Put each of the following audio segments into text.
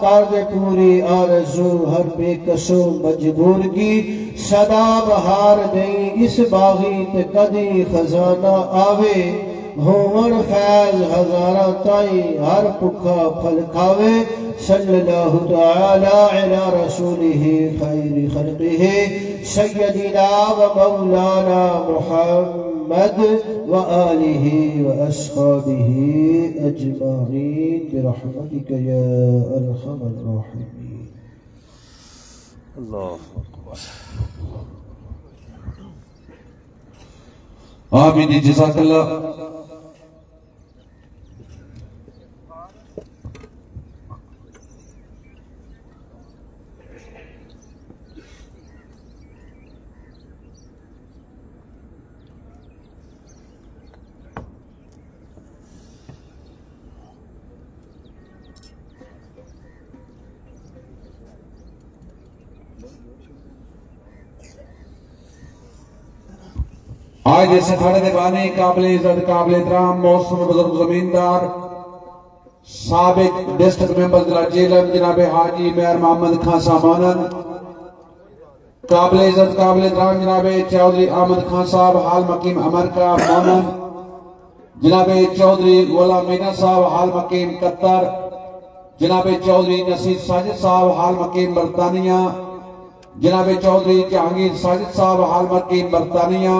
कर दे पूरी आरज़ू हर बेकसों मजबूर की सदा बहार नहीं इस बागी ते कदी खजाना आवे होवन फैज हजारा ताई हर भुखा फल खावे सल्लल्लाहु तआला अला रसूलिही खैरि खल्क़िही सय्यदिना व मौलाना मुहम्मद व आलिही व अस्हाबिही अजमाईन बिरहमतिक या अरहमर राहिमीन। अल्लाहु अकबर। आमीन जज़ाकल्लाह। आज इस अखाड़े के बानी काबिल इज्जत काबिल एहतराम मौसम बुजुर्ग जमींदार साबिक डिस्ट्रिक्ट मेंबर जिला जेलम जनाब हाजी मेयर मोहम्मद खान साहब मोनन, काबिल इज्जत काबिल एहतराम जनाब चौधरी अहमद खान साहब हाल मकीम अमेरिका मोनन, जनाब चौधरी गोलाम मीना साहब हाल मकीम कतर, जनाब चौधरी नसीर साजिद साहब हाल मकीम बरतानिया, जनाब चौधरी जहांगीर साजिद साहब हाल मकीम बरतानिया,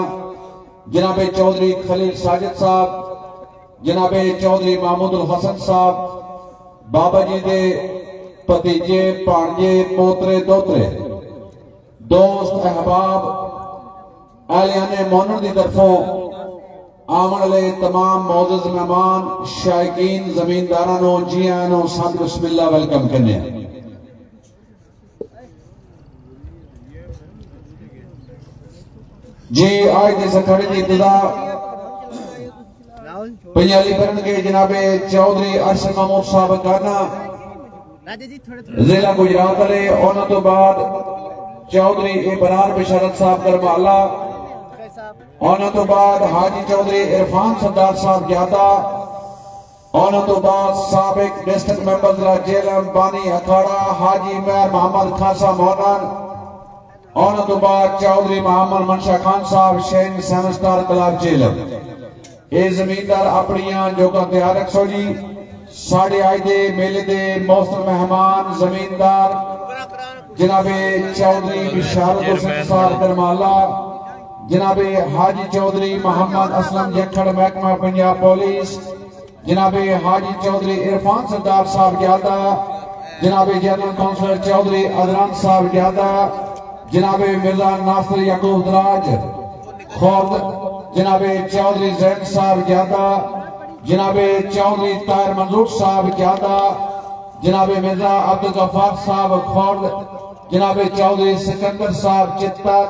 जनाब चौधरी खलील साजिद साहब, जनाब चौधरी महमूदुल हसन साहब, बाबा जी दे भतीजे भांजे पोतरे दोतरे दोस्त अहबाब आलियाने मोनन की तरफों आवन वाले तमाम मौजूद मेहमान शायकीन जमींदारां जी आयां सद बिस्मिल्लाह वेलकम करने। जी आज इस अखाड़े की इब्तिदा पंजाली करन के जनाबे चौधरी अरशद महमूद साहब गाना जिला गुजरात वाले, उन्होंने तो बाद चौधरी इमरान बिशरत साहब करमाला, उन्होंने तो बाद हाजी चौधरी इरफान सरदार साहब ज्यादा, उन्होंने तो बाद साबिक डिस्ट्रिक्ट मेंबर जिला जेलम बानी अखाड़ा हाजी मेयर मोहम्मद खान साहब मोनन, और तो बाद चौधरी मोहम्मद मनशा खान साहब शेन सेमेस्टर क्लब जेलम। ये जमींदार अपनियां जोगा तैयार रखो जी। साढ़े आज दे मेले दे मौसम मेहमान जमींदार जनाबे चौधरी बिशारत हुसैन साहब करमाला, जनाबे हाजी चौधरी मोहम्मद असलम जखड़ महकमा पंजाब पुलिस, जनाबे हाजी चौधरी इरफान सरदार साहब ज्यादा, जनाबे जनरल काउंसलर चौधरी अदरान साहब ज्यादा, जनाबे मिर्जा नासिर याकूब दराज खुर्द, जनाबे चौधरी जैन साहब ज्यादा, जनाबे चौधरी ताहिर मंजूर साहब ज्यादा, जनाबे मिर्जा अब्दुल गफ्फार साहब खुर्द, जनाबे चौधरी सिकंदर साहब चित्तन,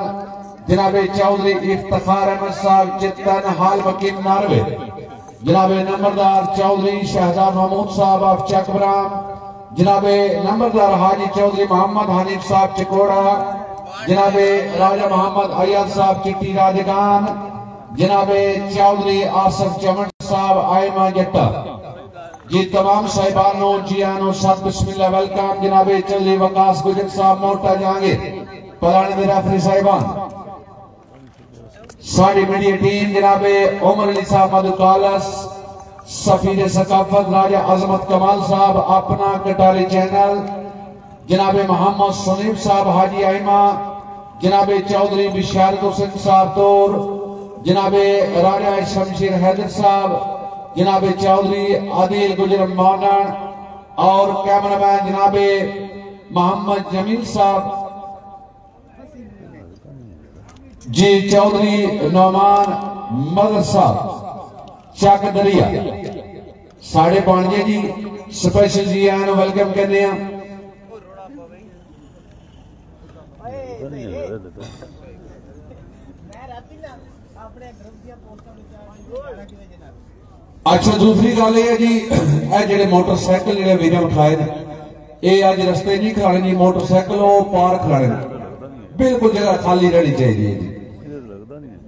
जनाबे चौधरी इफ्तिखार अहमद साहब चित्तन हाल मकीम नारवे, जनाबे नंबरदार चौधरी शहजाद महमूद साहब ऑफ चकबराम, जनाबे नंबरदार हाजी चौधरी मोहम्मद हनीफ साहब चिकोड़ा, जनाबे राजा मोहम्मद अय्यद साहब चिट्टी राजगान, जनाबे चौधरी आसफ चमन साहब आयमा जट्टा। जी तमाम साहिबानों जी आनो सत बिस्मिल्लाह वेलकम। जनाबे चौधरी वकास गुजर साहब मोटा जाएंगे पराने मेरा फ्री साहिबान, साड़ी मीडिया टीम जनाबे उमर अली साहब मधुकालस, सफीर सकाफत राजा अजमत कमाल साहब अपना कटारी चैनल, जनाबे मोहम्मद सुनीब साहब हाजी आइमा, जनाबे चौधरी बिशारत हुसैन साहब तोर, जनाबे राजा शमशीर हैदर साहब, जनाबे चौधरी आदिल गुजर मोनन और कैमरामैन जनाबे मोहम्मद जमील साहब, जी चौधरी नौमान मदर साहब चक दरिया साढ़े पांचे जी स्पेशल जी आए वेलकम करने। अच्छा दूसरी गल है जी जेडे मोटरसाइकिल जेडे वीर उठाए ये अज रस्ते नहीं खड़े जी, मोटरसाइकिल वो पार खड़े बिल्कुल जगह खाली रहनी चाहिए जी।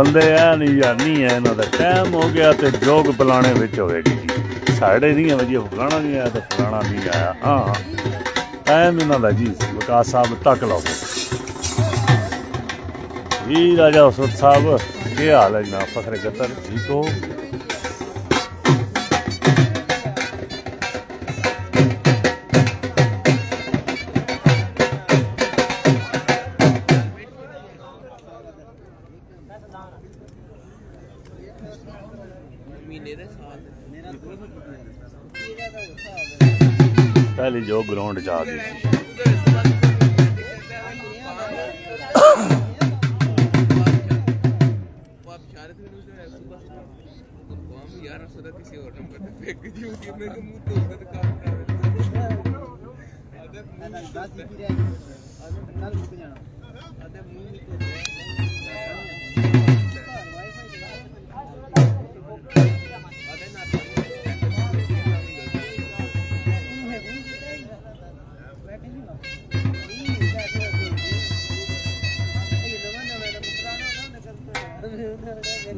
बंदे है नहीं या नहीं है इन्हों का टाइम हो गया तो जोग बुलाने विच होएगी जी साढ़े नहीं है जी फलाना नहीं आया तो फलाना नहीं आया हाँ टाइम इन्हों का जी विकास साहब तक लो जी राजा उसद साहब क्या हाल है जनाब फखरे गतर ठीक हो पहली जो ग्राउंड जा गई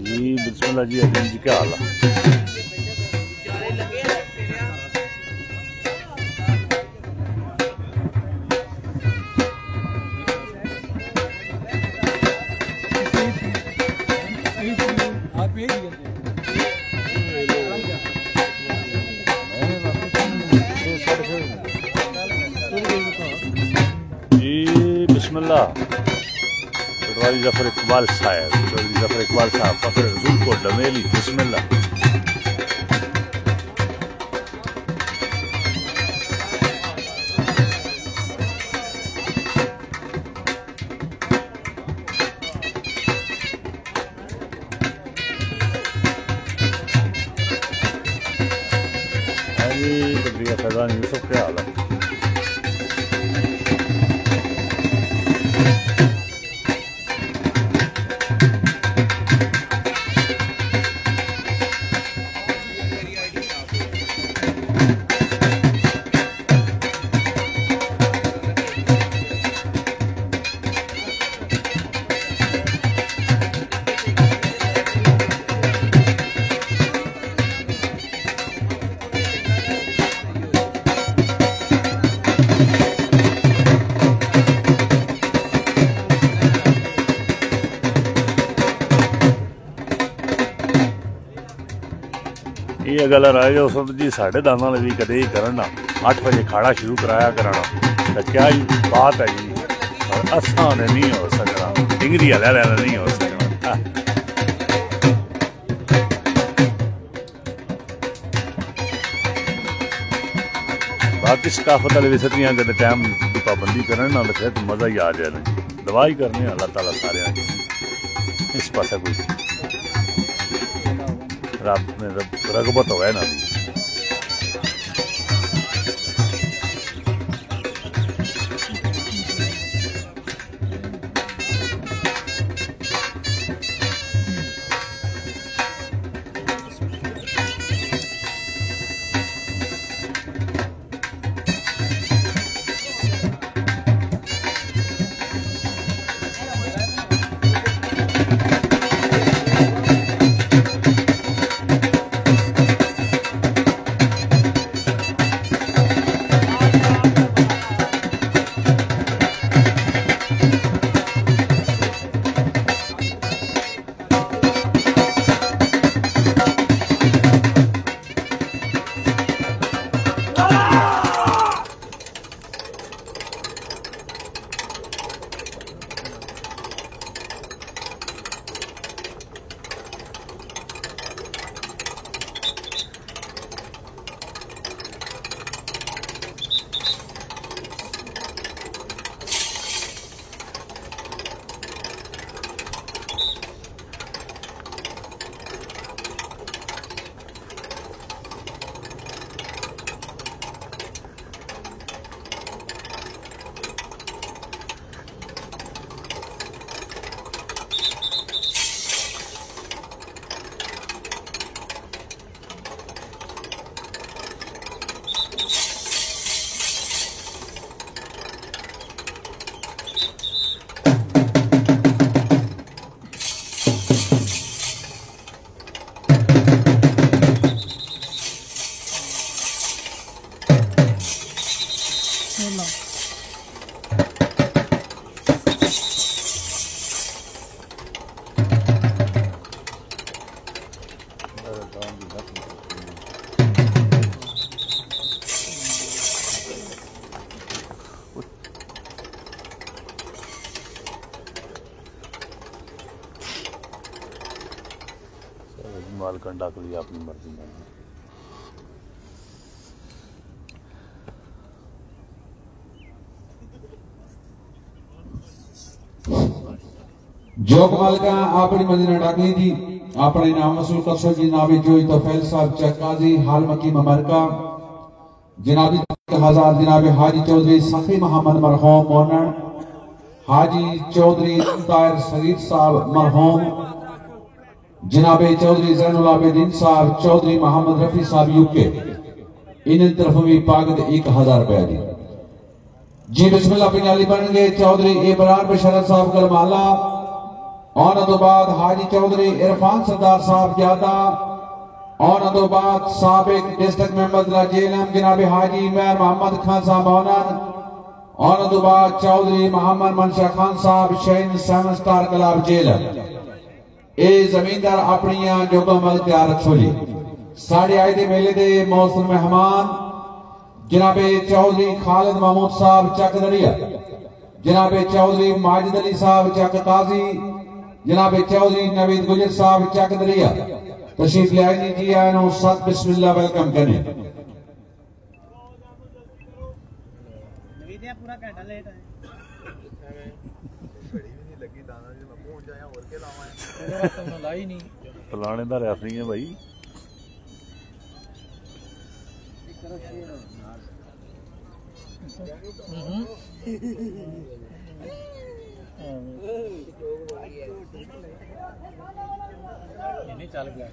जी बिस्मिल्लाह जी अजीम जी क्या हाल है जी बिस्मिल्लाह जफर इकबाल साहब जफर इकबाल साहब फखर रसूल को डमेली बिस्मिल्लाह फैजान यूसुफ क्या हाल है ये गल राजा उसद जी साढ़े दाना ने भी कदे ही करना 8 बजे खाड़ा शुरू कराया कराना तो क्या ही बात है जी असा ने नहीं हो सकना डिंगरी वाले नहीं हो सकना बाकी सकाफत वाले विसतियां कदे टाइम की पाबंदी करन ना तो फिर मजा ही आ जाए दवा ही करने अल्लाह ताला सारे इस पास कोई रब ने रगबत हो ना दी ढक्कन ढक लिया अपनी मर्जी नाल। जो कमाल का अपनी मदीना डाकली जी अपने नाम वसूल कर सो जनाबी जोई तो फैल साहब चकाजी हाल मकीम अमेरिका जनाबी 1000 जनाबे हाजी चौधरी सखी मोहम्मद मरहूम मोनन हाजी चौधरी ताहिर शरीफ साहब मरहूम जनाबे चौधरी जैनुल आबिदीन साहब चौधरी मोहम्मद रफी साहब यूके इन तरफ भी पागत 1000 रुपया जी बिस्मिल्लाह पिनाली बन गए चौधरी इमरान बशरत साहब कलमाला और तो बाद हाजी चौधरी इरफान सरदार साहब ज्यादा और तो बाद साबिक डिस्ट्रिक्ट मेंबर जेलम जनाब हाजी मेहर मोहम्मद खान साहब मौनन और तो बाद चौधरी मोहम्मद मनशा खान साहब शहीन 7 स्टार क्लब जेलम ए जमींदार अपनियां जो कमल तैयार रखो जी साढ़े आए दे मेले दे मौसम मेहमान जनाबे चौधरी खालिद महमूद साहब चक दरिया जनाबे चौधरी माजिद अली साहब चक काजी जनाबे चौधरी नवीद गुजर साहब चक दरिया तशरीफ ले आए जी आए नो सत बिस्मिल्लाह वेलकम करें। पूरा घंटा लेट है घड़ी भी नहीं लगी दाना जी मैं पहुंच जाया और के लावा है तो लाई नहीं फलाने दा रेफरी है भाई नहीं चल गया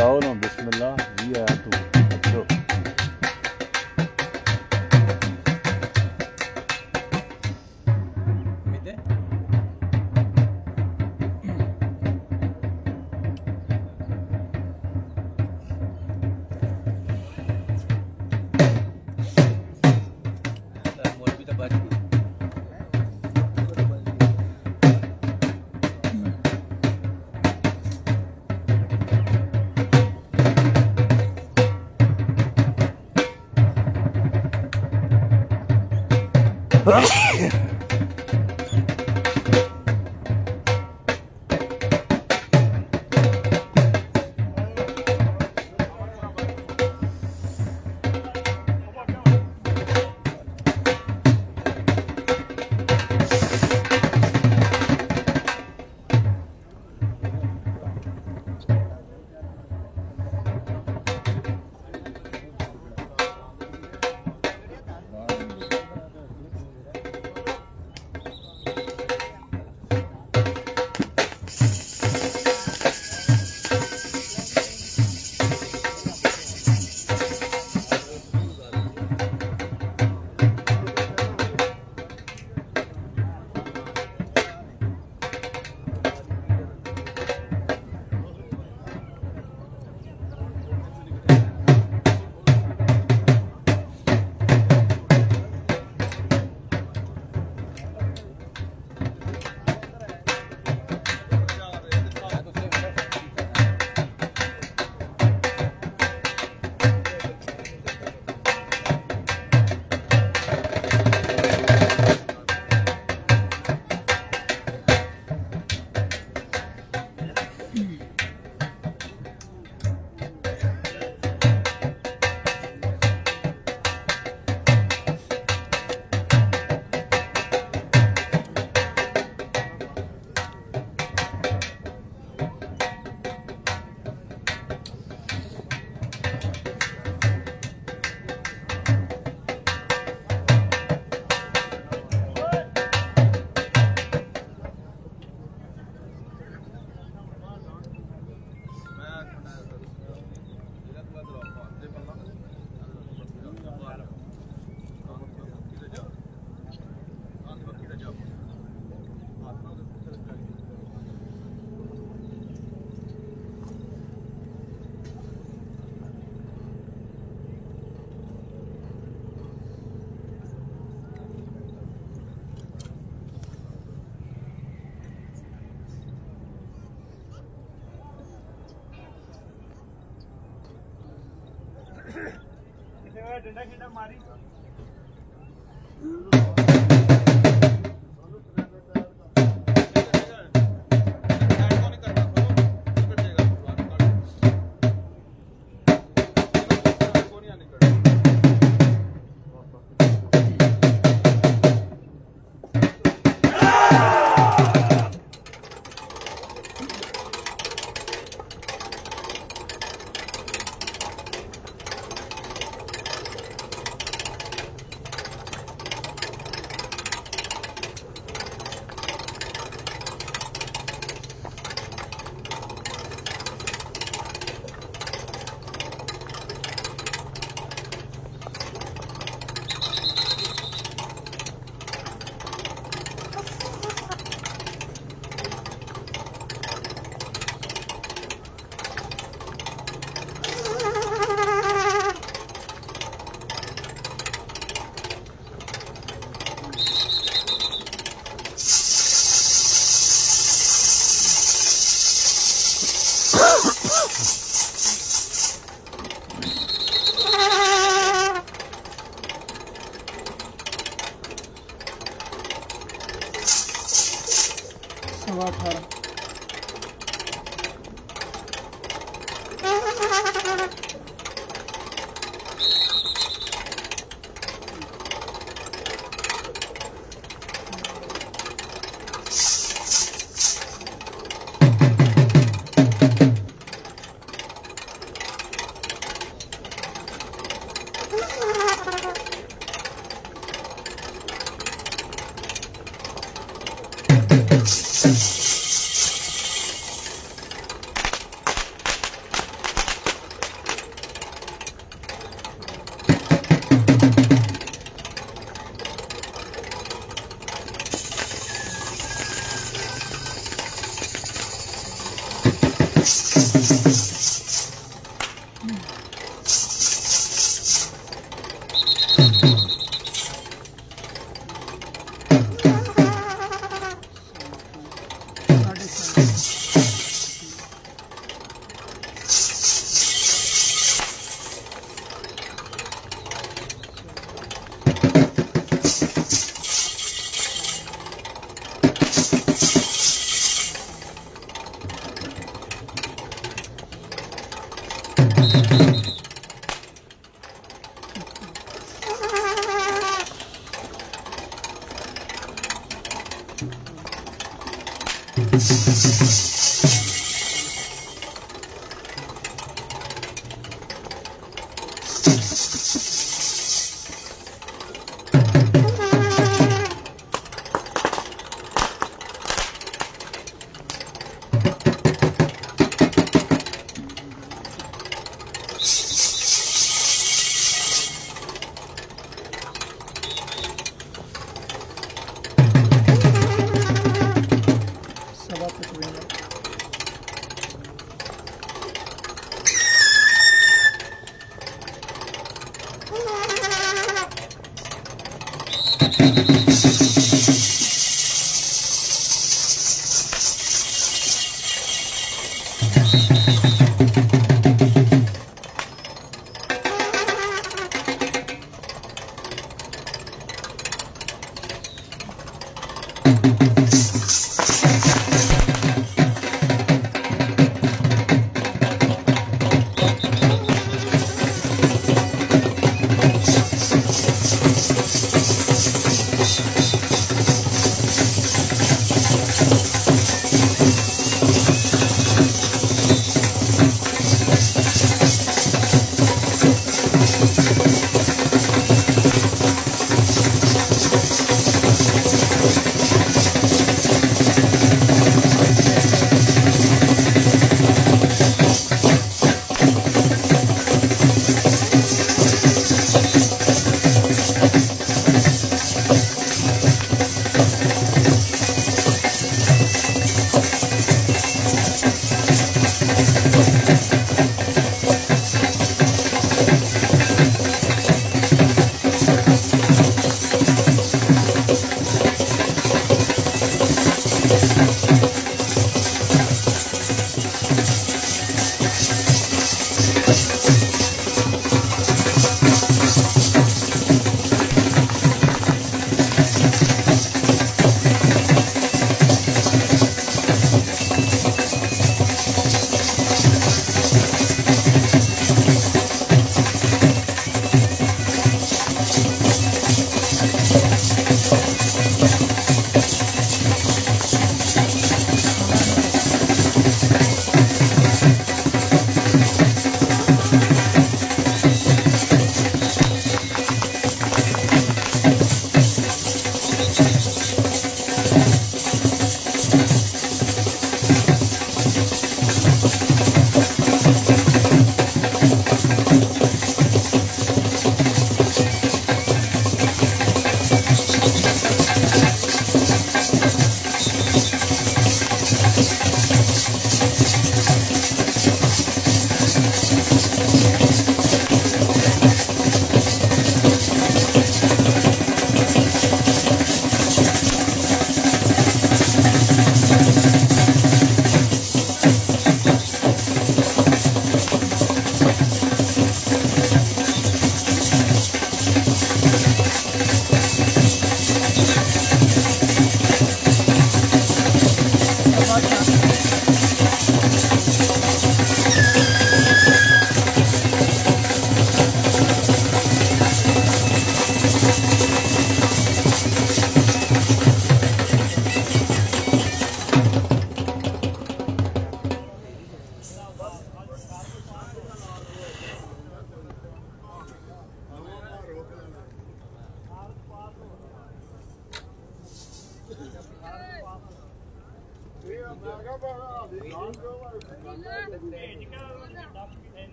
आओ ना बिस्मिल्लाह जी आया तू अच्छो डंडा खिंडा मारी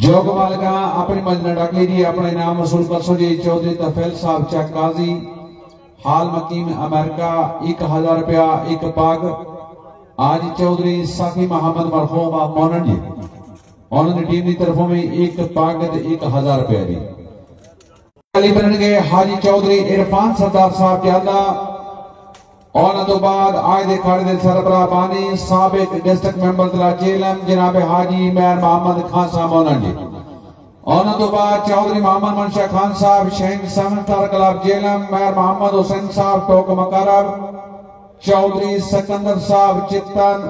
जो मालिका अपनी मजना डाक लीजिए, अपने नाम वसूल कर सो जी। चौधरी तफेल साहब चेक काजी हाल मकीम अमेरिका 1000 रुपया एक पाग। आज चौधरी साकी मोहम्मद मरहूम मौनन जी उन्होंने टीम की तरफों में एक पाग 1000 रुपया दी। अली बनन गए हाजी चौधरी इरफान सरदार साहब ज्यादा और तो बाद आज दे खाड़े दे सरबराह बानी साबिक डिस्ट्रिक्ट मेंबर दला जेलम जनाब हाजी मेहर मोहम्मद खान साहब मौनन जी और तो बाद चौधरी मोहम्मद मनशा खान साहब शहन समन तारकलाब जेलम मेहर मोहम्मद हुसैन साहब टोक मकारब चौधरी सिकंदर साहब चित्तन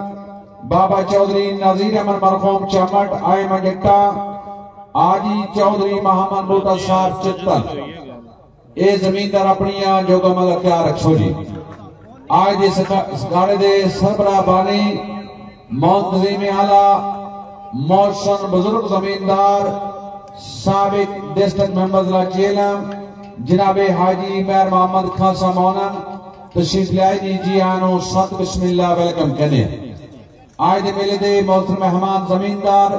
बाबा चौधरी नजीर अहमद मरहूम चमट आय मजिट्टा आजी चौधरी मोहम्मद बूटा साहब चित्तन ए जमींदार अपनी जो गमल क्या रखो जी। आज इस गाने दे सरबराह बानी मोंतज़ीम आला मोहसन बुजुर्ग जमींदार साबिक डिस्ट्रिक्ट मेंबर ज़िला जेलम जनाबे हाजी मेहर मोहम्मद खान साहब मोनन तशरीफ लाए जी आनो सत बिस्मिल्लाह वेलकम कहने आज दे मेले दे मोहतरम मेहमान जमींदार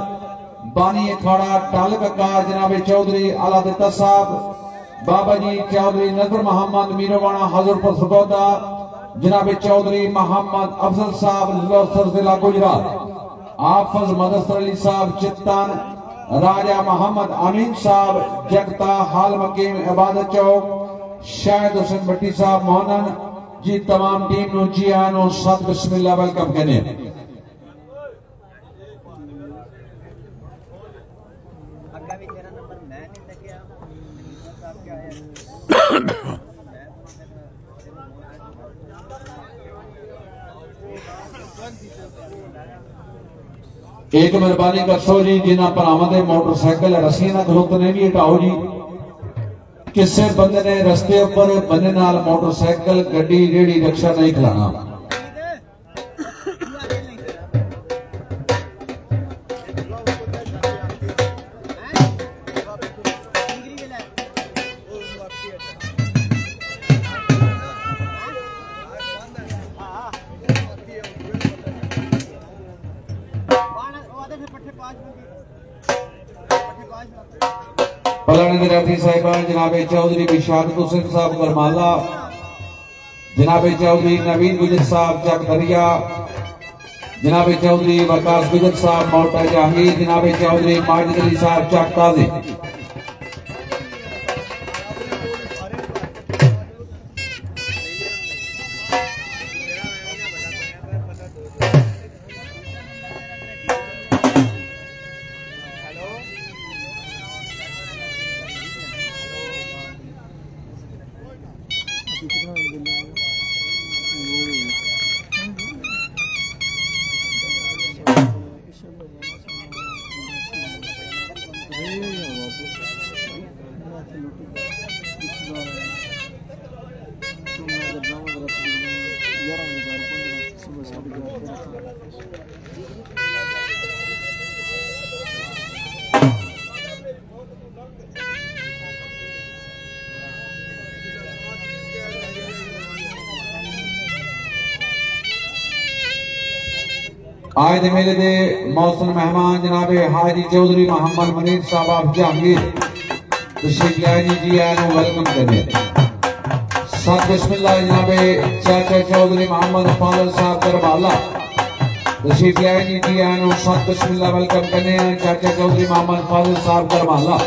बानी अखाड़ा टालका जनाबे चौधरी आला दिता साहब बाबा जी चौधरी नजर मोहम्मद मीरवाना हजरपुर सरगोदा जनाबे चौधरी मोहम्मद अफजल साहब लोसर जिला गुजरात आफज मदसर अली साहब चित्तन राजा मोहम्मद अमीन साहब जगता हाल मकीम इबादत चौक शाहिद हुसैन भट्टी साहब मोनन जी तमाम टीम नु जी आनो सत बिस्मिल्लाह वेलकम कहने एक मेहरबानी करसो जी जिन्हों भरावां दे मोटरसाइकिल रस्सियां ना खलोते ने भी हटाओ जी किसी बंदे ने रस्ते उपर बंदे नाल मोटरसाइकिल गड्डी रेहड़ी रिक्शा नहीं खलाना रेफरी साहिबान जनाबे चौधरी बिशारत हुसैन साहब करमाला जनाबे चौधरी नवीन गुजर साहब चक दरिया जनाबे चौधरी वकास गुजर साहब मोटा जहांगीर जनाबे चौधरी माजिद अली साहब चक ताज़े आज दे मेले दे मौसम मेहमान जनाबे हाजी चौधरी मोहम्मद मनीर साहब आप जहांगीर तशरीफ लाए जी आनो वेलकम करने सत बिस्मिल्लाह जनाबे चाचा चौधरी मोहम्मद फाजल साहब करमाला तशरीफ लाए जी आनो सत बिस्मिल्लाह वेलकम करने चाचा चौधरी मोहम्मद फाजल साहब करमाला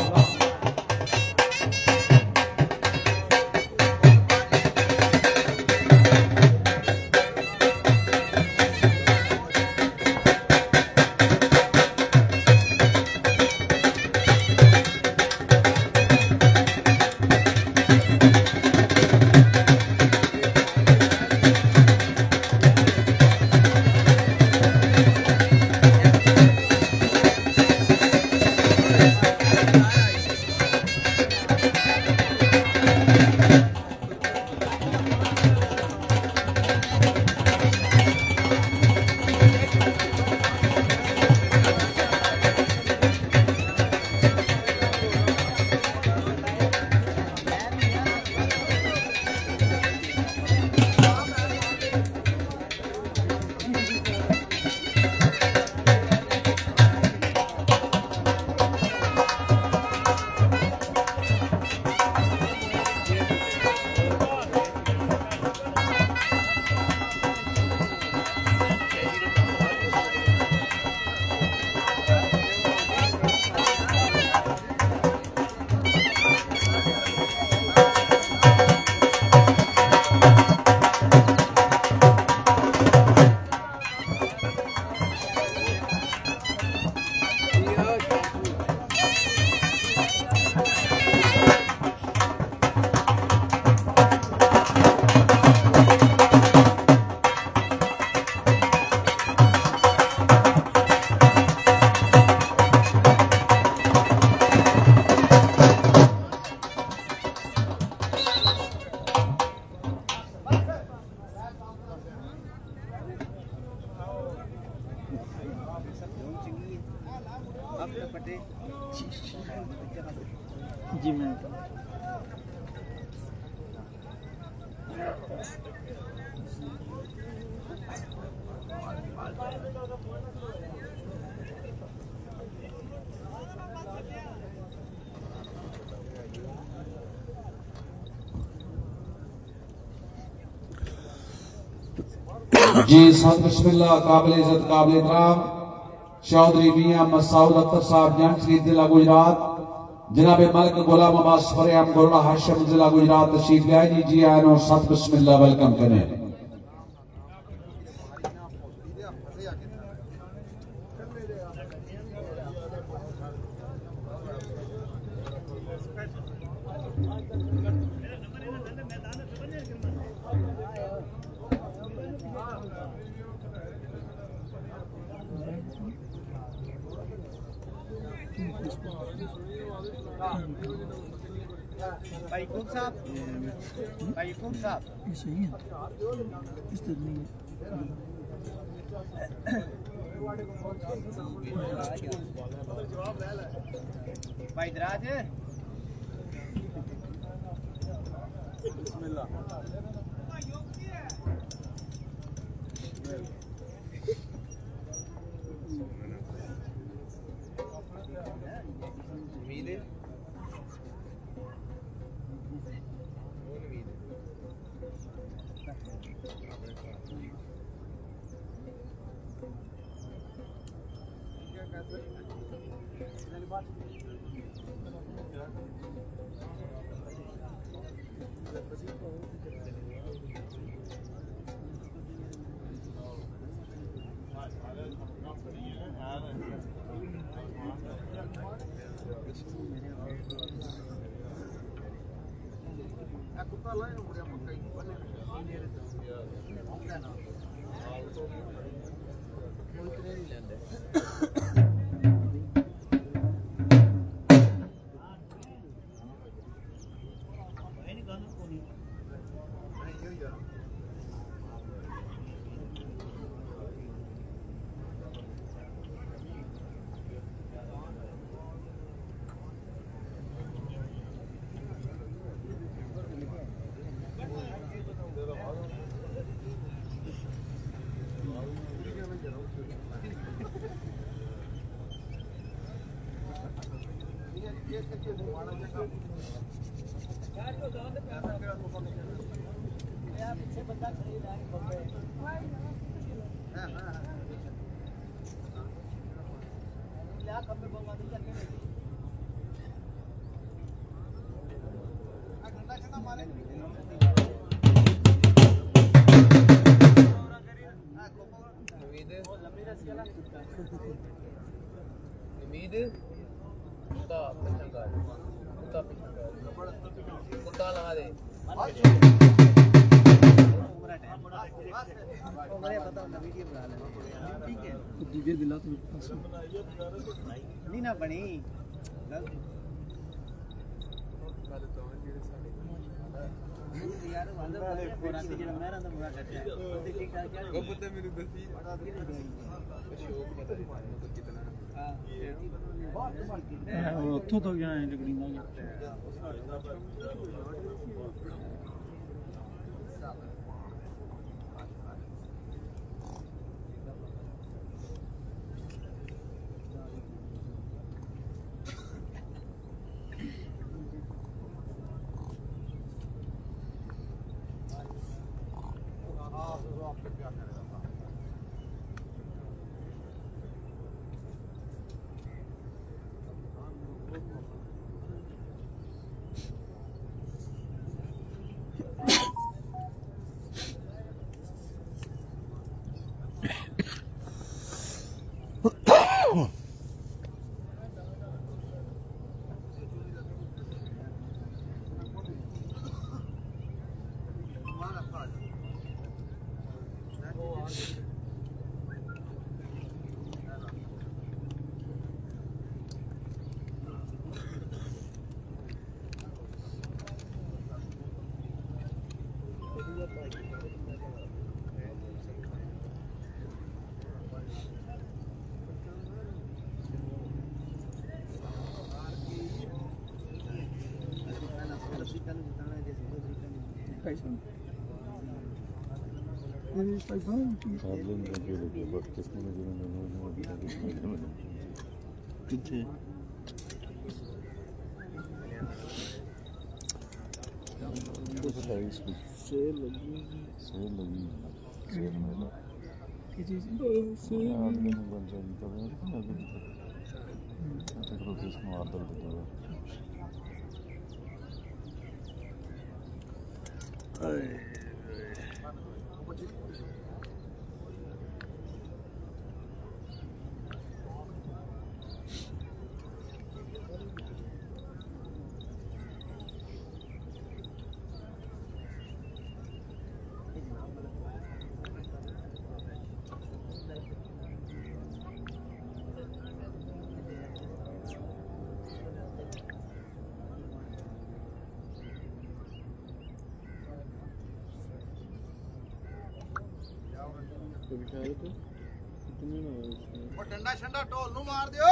जी मैं जी सत बिस्मिल्लाह काबिल इज्जत काबिल इकराम चौधरी मियां मसूद अख्तर साहब जंग शरीफ जिला गुजरात जनाब मलिक गुलाम अब्बास फरेहम गोरड़ा हाशिम जिला गुजरात तशरीफ लाए जी। जी आए नो सत बिस्मिल्लाह वेलकम करें। भाई कौन साहब सही है इस तरह नहीं भाई दराज बिस्मिल्लाह उम्मीद है नहीं ना बनी यार वाले जो मेरा तो बुरा करता है तो ठीक ठाक क्या वो पता मेरे दसी शौक पता नहीं तो कितना हां वो तो गया है लगड़ी ना कितने सेल लगी ठंडा ठंडा ढोल नू मार दियो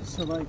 सवाई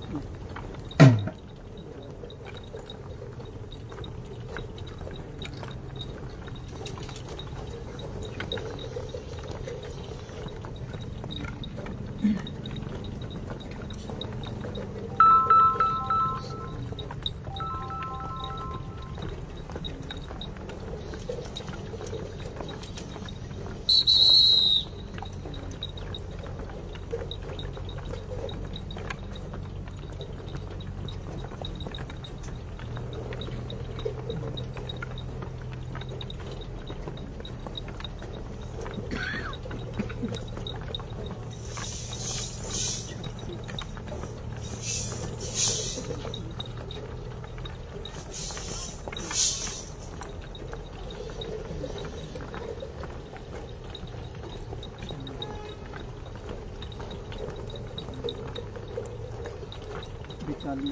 चाली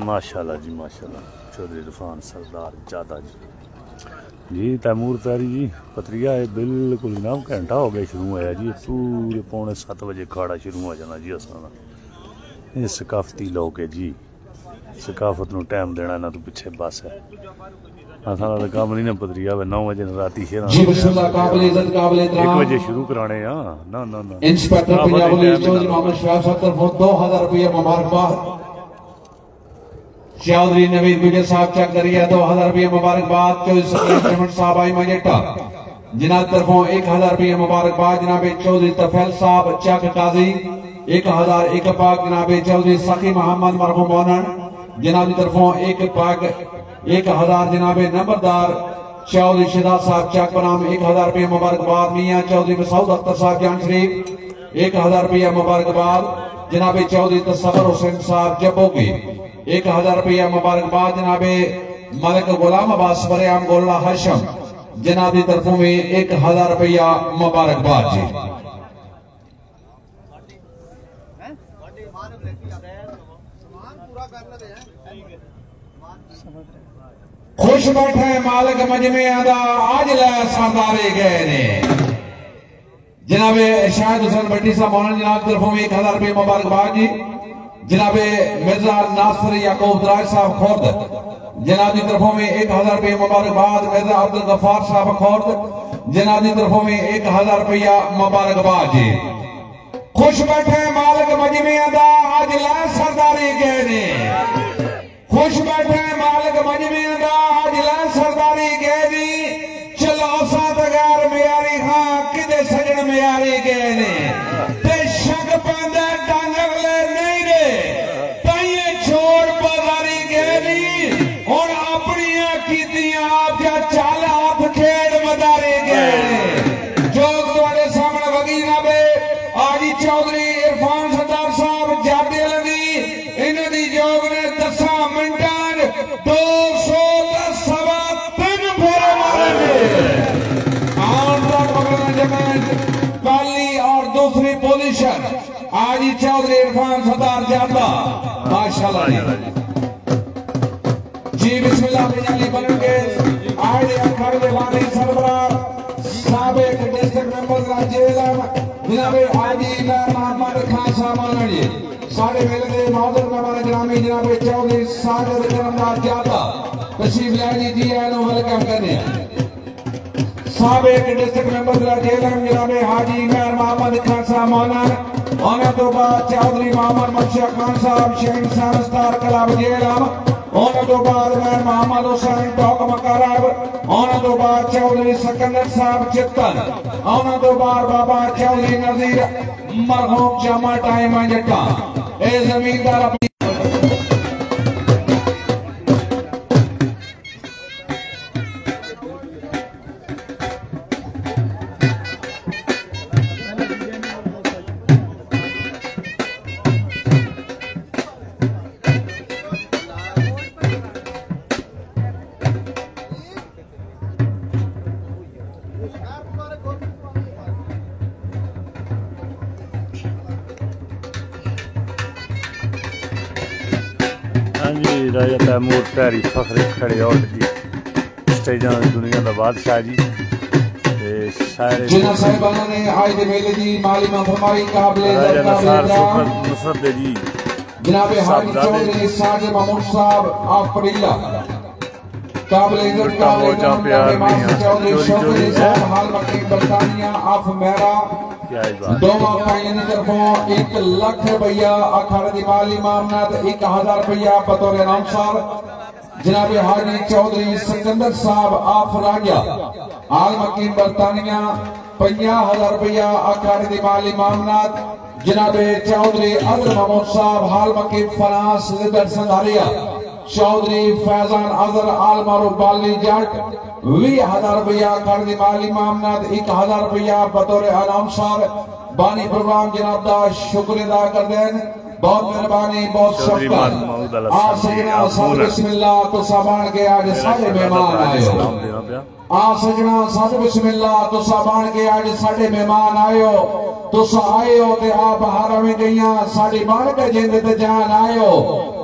माशाल्लाह जी माशाल्लाह। चौधरी इरफान सरदार जादा जी तैमूर तारी जी पतरिया है बिल्कुल ना घंटा हो गया शुरू होया जी। पूरे पौने 7 बजे अखाड़ा शुरू हो जाना जी। असां ये सकाफती लोग है जी, सकाफत नूं टाइम देना इन्हां तों पिछे बस है। असां दा काम नहीं ना पतरिया 9 बजे राती शेरा 1 बजे शुरू कराने आ ना ना ना। इंस्पेक्टर पंजाब चौधरी मोहम्मद शाह साहब तरफों 2000 रुपये मुबारकबाद। चौधरी नवीद विजय साहब चेक करिए 2000 रुपये मुबारकबाद। चौधरी चमन साहब आई मजेटा जिनाब तरफों 1000 रुपये मुबारकबाद। जनाब चौधरी तफैल साहब चेक काजी 1000 1 पाक। जनाब चौधरी सखी मोहम्मद मरहूम मौनन जनाब की तरफों 1 पाक 1000। जनाब नंबरदार चौधरी शिदा साहब चेक बनाम 1000 रुपये मुबारकबाद। मियाँ चौधरी मसूद अख्तर साहब जान शरीफ 1000 रुपये मुबारकबाद। जनाब चौधरी तसव्वुर हुसैन साहब जब्बोगी 1000 रुपया मुबारकबाद। जनाब मलिक गुलाम अब्बास बरेआम गोल्ला हशम जनाब की तरफों में 1000 रुपया मुबारकबाद जी। खुश बैठे मालिक मजमे दा आज लै सरदारे गए ने जनाब शाहिद हुसैन भट्टी साहब मौनन जनाब की तरफों में 1000 रुपये मुबारकबाद जी। जनाब मिर्जा नासिर याकूब दराज साहब खोर्द जनाब की तरफों में 1000 रुपये मुबारकबाद। मिर्जा अब्दुल गफार साहब खोर्द जनाब की तरफों में 1000 रुपया मुबारकबाद जी। खुश बैठे मालिक मजमे दा आज लै सरदारी गए ने। खुश बैठे मालिक मजमे दा आज लै सरदारी गए नी। चलो साथ गैर मियारी हाँ किदे सजन मियारी गए ने। ते शक पैंदा डंग अगले नहीं रे ताइये छोड़ बाजारी गए नी। हुण अपनियां कीतियां क्या चाल हाथ खेड़ मदारी गए ने। जोग तुहाडे सामने वगी जनाबे आजी चौधरी इरफान सरदार साहब जाते लगी इन्हां दी जोग ने 10 मिनटां 210 फेरे मारे और तक पकड़ना जमात पहली और दूसरी पोजीशन आजी चौधरी इरफान सरदार जाता माशाल्लाह जी। बिस्मिल्लाह बिजाली बनके आज अखाड़े दे वाली सरबराह साबिक डिस्ट्रिक्ट मेंबर जेलम जनाब आजी मोहम्मद खान साहब जी साढ़े मेले के मौजूद मेहमान ग्रामी जनाब चौधरी सागर करमदार जाता तशरीफ लाए जी आनो वेलकम करने साबिक डिस्ट्रिक्ट मेंबर जेलम जनाब हाजी इमरान मोहम्मद खान साहब मौनन ओना तो बाद चौधरी मोहम्मद मक्शा खान साहब शेख सानस्तार क्लब जेलम ओना तो बाद मैं मोहम्मद हुसैन टॉक मकारब ओना तो बाद चौधरी सिकंदर साहब चित्तन ओना तो बाद बाबा चौधरी नजीर मरहूम जामा टाइम जट्टा ए जमींदार राजा तैमूर प्यारी फखरे खड़े और जी स्टेजां दुनिया दा बादशाह जी ते सारे जिन्हां साहिबाना ने आज दे मेले दी मालिमा फरमाई काबिल नुसरत दे जी जनाब हाजी चौधरी साजिद महमूद साहब आप पड़ीला काबिल इज्जत काबिल चौधरी साहब हाल मकीन बरतानिया आप मेरा दोनों भाइयों की तरफों 1 लाख रुपया अखाड़े की माली मामनात 1000 रुपया बतौर इनाम जनाब हाजी चौधरी सिकंदर साहब आफ राजा आल मकीन बरतानिया 50,000 रुपया अखाड़े की माली मामनात जनाब चौधरी अजर महमूद साहब हाल मकीन फरांस लिदर संधारिया चौधरी फैजान अजर आल मारूफ बाली जट 20,000 रुपया अखाड़े की माली मामनात 1000 रुपया बतौर इनाम बानी प्रोग्राम जनाब दा शुक्र अदा कर देन बहुत मेहरबानी बहुत शुक्र आप सजना सब बिस्मिल्लाह तो साबान के आज सारे मेहमान आए हो आप सजना सब बिस्मिल्लाह तो साबान के आज सारे मेहमान आए हो तो आए हो ते आप हारा में गईया साड़ी बन के जिंद ते जान आए हो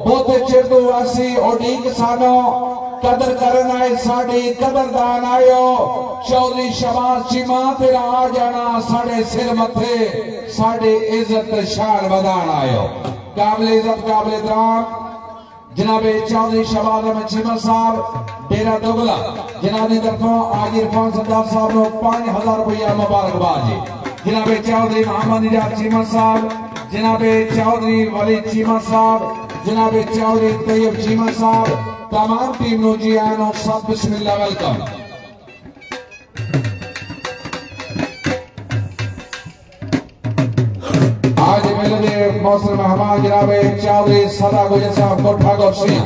बहुत चिर तो असी उड़ीक सानो कदर करना है साड़ी कदरदान आयो चौधरी शबाज चीमा तेरा आ जाना साढ़े सिर मथे साढ़े इज्जत शान बदान आयो काबिल इज्जत काबिल एहतराम जनाबे चौधरी शबाज अहमद चीमा साहब डेरा दोगला जनाब की तरफों आज इरफान सरदार साहब को 5,000 रुपया मुबारकबाद जी जनाबे चौधरी मोहम्मद निजात चीमा साहब जनाबे चौधरी वली चीमा साहब जनाबे चौधरी तैयब चीमा साहब तमाम टीम नो जी आनो सब बिस्मिल्लाह वेलकम आज मेले दे मौसम मेहमान जनाब चौधरी सदा गुजर साहब कोठा गोसियां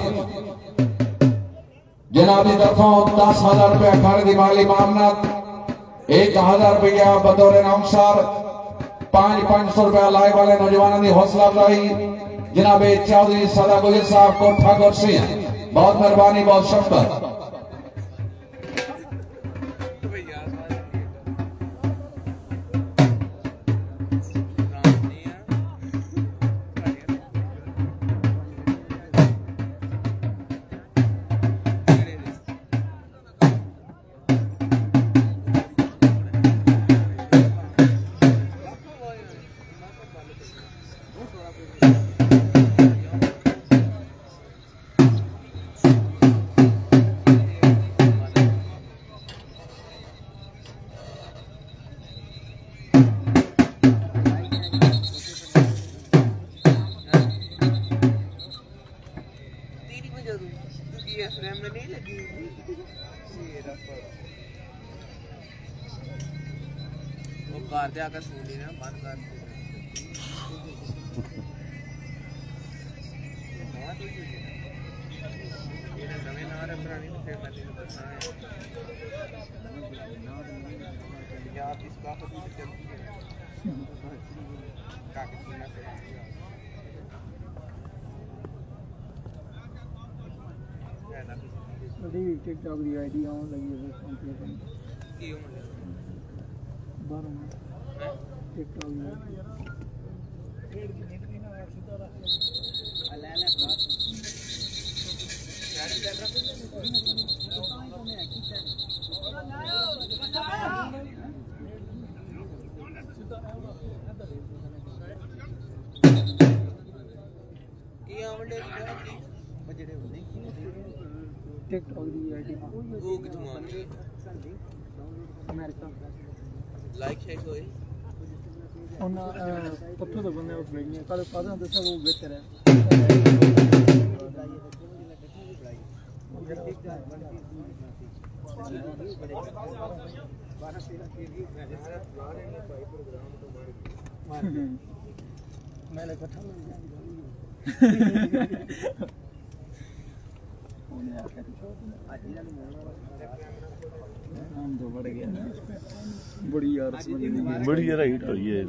जनाब की तरफों 10,000 रुपया अखाड़े की माली मामनत 1,000 रुपया बतौर इनाम 500 रुपया लाए वाले नौजवानों की हौसला अफजाई जनाब चौधरी सदा गुजर साहब कोठा गोसियां बहुत मेहरबानी बहुत शुक्र आकर सुन लेना बंद कर ये नवे ना पुरानी फिर मैंने बताना है यार इस बात को चलती है काफी सुनना बड़ी टिकटॉक की आईडी आने लगी है कंप्लीट क्यों मतलब 12 टिकटॉक टिकटॉक दी आईडी वो किथों आने अमेरिका लाइक है कोई ਉਹਨਾਂ ਪੱਥਰ ਤੋਂ ਬੰਦੇ ਉਹ ਵੇਚੀਆਂ ਕੱਲ ਕਾਹਦਾ ਦੱਸਿਆ ਉਹ ਵੇਚ ਰਿਹਾ मैंने कथा बड़ी यार बड़ी यार हिट हुई है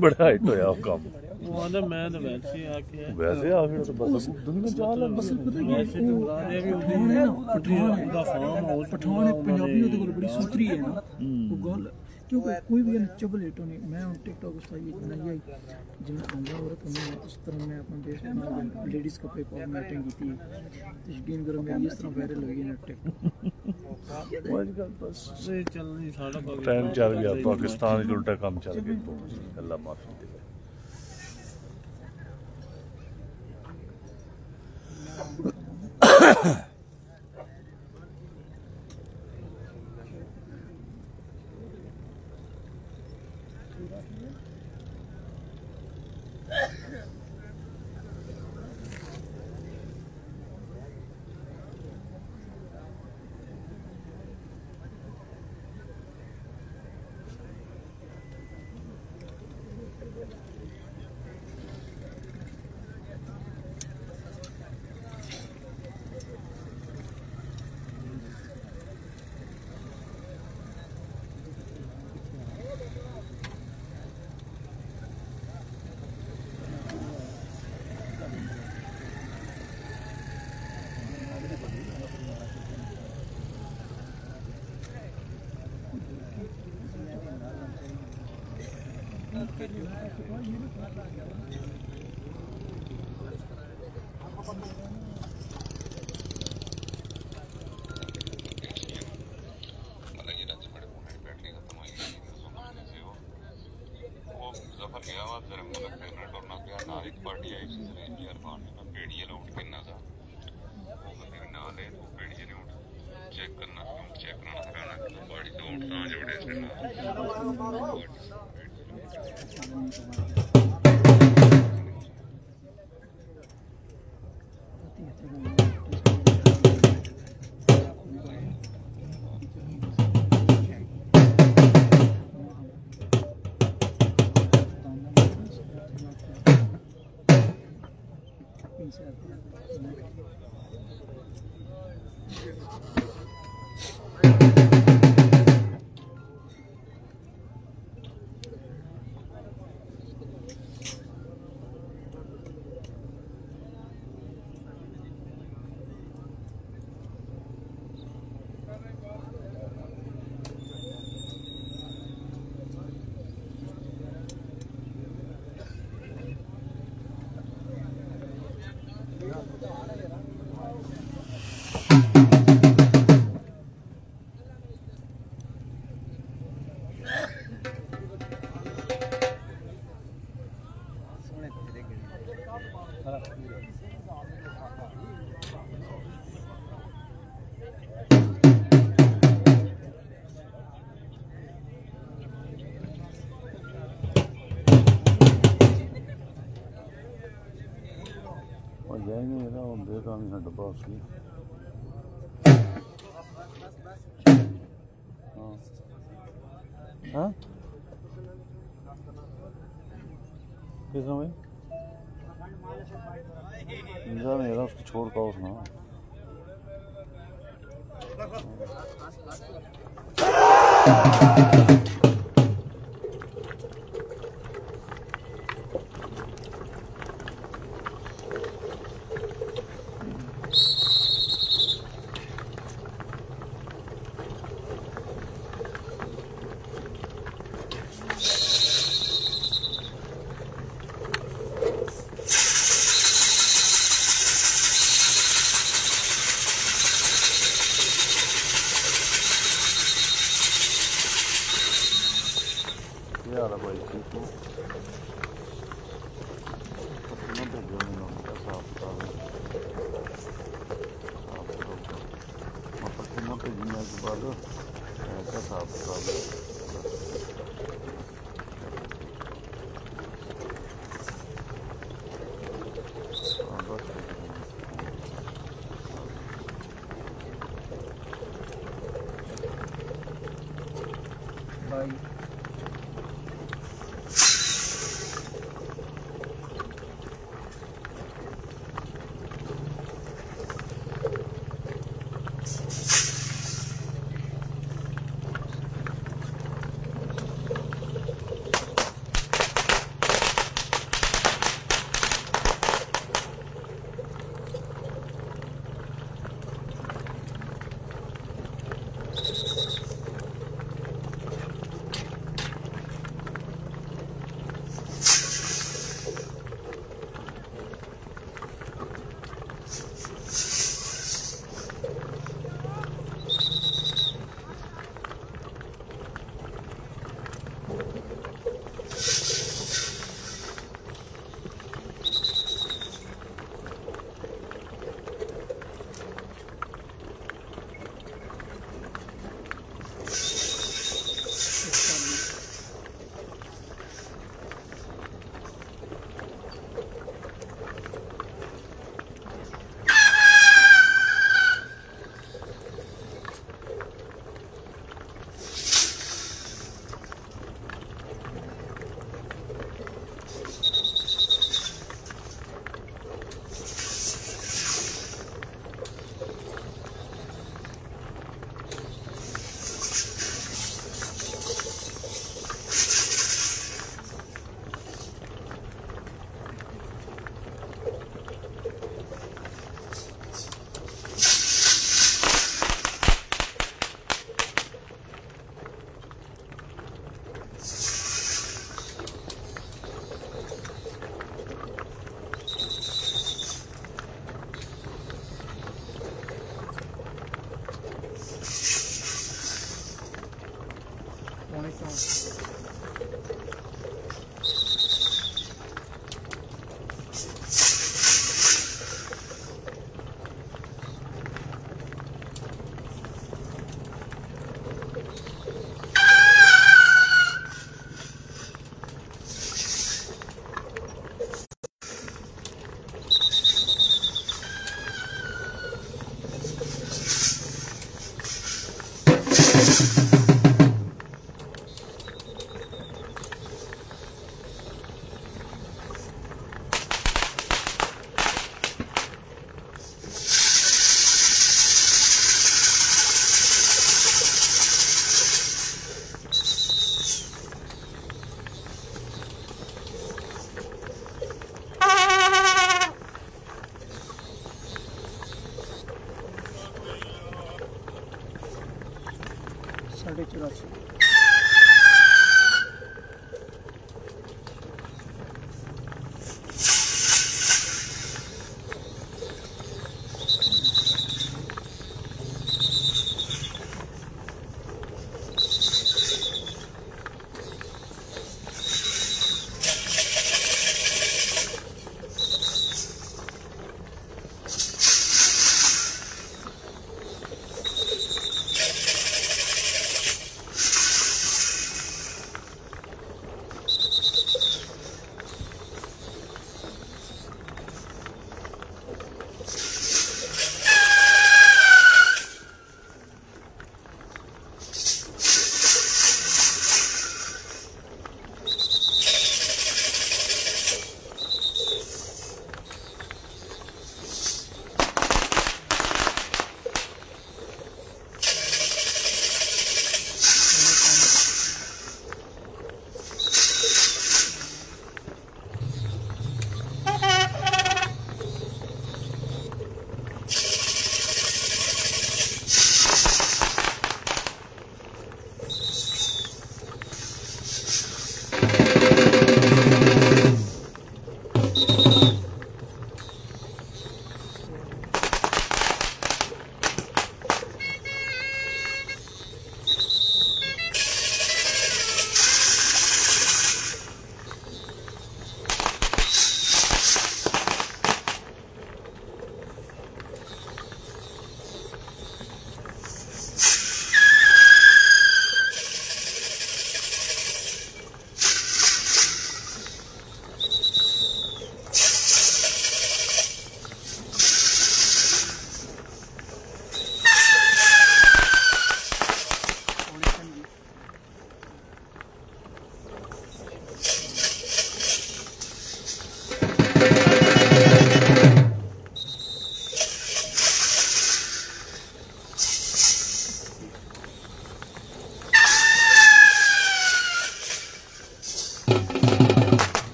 बड़ा हिट होया वो काम वो आंदा मैं तो वैसे आके तो बस दुनिया चाल है बस वैसे तो गाने भी होंदे ने पठान दा फार्म हाउस पठान पंजाबी ਉਹਦੇ ਕੋਲ ਬੜੀ ਸੁਥਰੀ ਹੈ ਨਾ ਉਹ ਗੱਲ क्योंकि कोई भी नचबल हिट होनी मैं हम टिकटॉक उस नहीं आई जिन्हें आंदा औरत हमें उस तरह मैं अपना बेस बना लेडीज़ कपड़े पाओ मैं एक्टिंग की थी यकीन करो मेरी इस तरह वायरल हुई है टिकटॉक आजकल बस से चल नहीं सारा टाइम चल गया पाकिस्तान के उल्टा काम चल गया अल्लाह माफी दे हाँ किस में मेरा उसको छोड़ का उसना जिन्ना के बाद ऐसा साफ कर